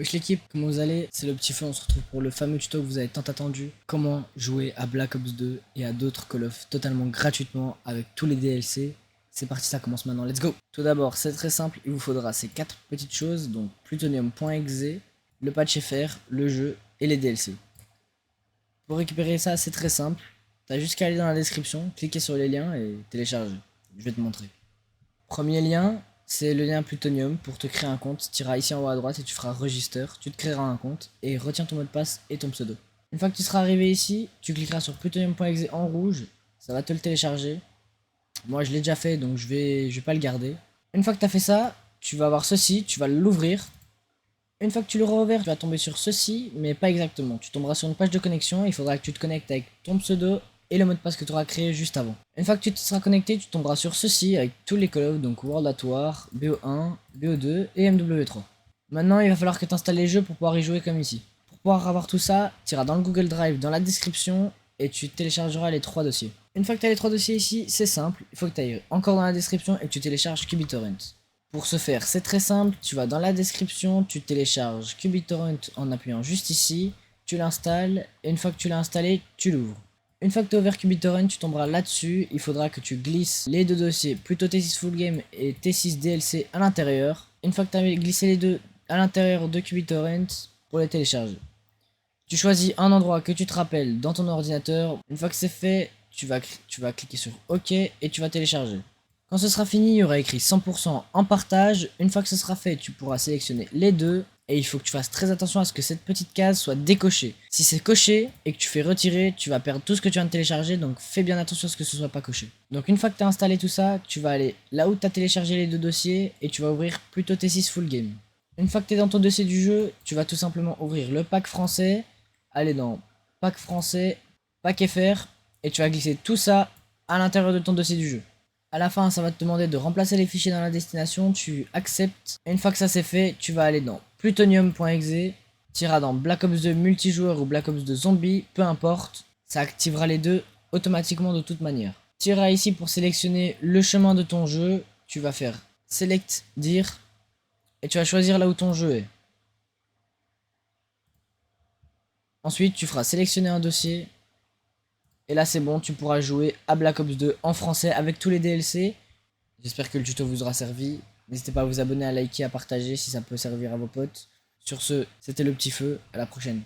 Wesh l'équipe, comment vous allez? C'est le petit feu, on se retrouve pour le fameux tuto que vous avez tant attendu. Comment jouer à Black Ops 2 et à d'autres Call of totalement gratuitement avec tous les DLC. C'est parti, ça commence maintenant, let's go! Tout d'abord, c'est très simple, il vous faudra ces 4 petites choses, donc plutonium.exe, le patch FR, le jeu et les DLC. Pour récupérer ça, c'est très simple, t'as juste qu'à aller dans la description, cliquer sur les liens et télécharger. Je vais te montrer. Premier lien, c'est le lien Plutonium. Pour te créer un compte, tu iras ici en haut à droite et tu feras Register. Tu te créeras un compte et retiens ton mot de passe et ton pseudo. Une fois que tu seras arrivé ici, tu cliqueras sur plutonium.exe en rouge. Ça va te le télécharger. Moi je l'ai déjà fait donc je vais pas le garder. Une fois que tu as fait ça, tu vas avoir ceci, tu vas l'ouvrir. Une fois que tu l'auras ouvert, tu vas tomber sur ceci, mais pas exactement. Tu tomberas sur une page de connexion, il faudra que tu te connectes avec ton pseudo et le mot de passe que tu auras créé juste avant. Une fois que tu te seras connecté, tu tomberas sur ceci avec tous les Call of, donc World at War, BO1, BO2 et MW3. Maintenant, il va falloir que tu installes les jeux pour pouvoir y jouer comme ici. Pour pouvoir avoir tout ça, tu iras dans le Google Drive, dans la description, et tu téléchargeras les 3 dossiers. Une fois que tu as les 3 dossiers ici, c'est simple, il faut que tu ailles encore dans la description et que tu télécharges QBTorrent. Pour ce faire, c'est très simple, tu vas dans la description, tu télécharges QBTorrent en appuyant juste ici, tu l'installes, et une fois que tu l'as installé, tu l'ouvres. Une fois que tu as ouvert QBTorrent, tu tomberas là-dessus, il faudra que tu glisses les deux dossiers, plutôt T6 Full Game et T6 DLC à l'intérieur. Une fois que tu as glissé les deux à l'intérieur de QBTorrent pour les télécharger. Tu choisis un endroit que tu te rappelles dans ton ordinateur. Une fois que c'est fait, tu vas cliquer sur OK et tu vas télécharger. Quand ce sera fini, il y aura écrit 100% en partage. Une fois que ce sera fait, tu pourras sélectionner les deux. Et il faut que tu fasses très attention à ce que cette petite case soit décochée. Si c'est coché et que tu fais retirer, tu vas perdre tout ce que tu viens de télécharger. Donc fais bien attention à ce que ce soit pas coché. Donc une fois que tu as installé tout ça, tu vas aller là où tu as téléchargé les deux dossiers. Et tu vas ouvrir plutôt T6 Full Game. Une fois que tu es dans ton dossier du jeu, tu vas tout simplement ouvrir le pack français. Aller dans pack français, pack FR. Et tu vas glisser tout ça à l'intérieur de ton dossier du jeu. À la fin, ça va te demander de remplacer les fichiers dans la destination, tu acceptes. Et une fois que ça c'est fait, tu vas aller dans plutonium.exe, tu iras dans Black Ops 2 multijoueur ou Black Ops 2 zombie, peu importe, ça activera les deux automatiquement de toute manière. Tu iras ici pour sélectionner le chemin de ton jeu, tu vas faire Select Dir, et tu vas choisir là où ton jeu est. Ensuite, tu feras sélectionner un dossier. Et là c'est bon, tu pourras jouer à Black Ops 2 en français avec tous les DLC. J'espère que le tuto vous aura servi. N'hésitez pas à vous abonner, à liker, à partager si ça peut servir à vos potes. Sur ce, c'était le petit feu, à la prochaine.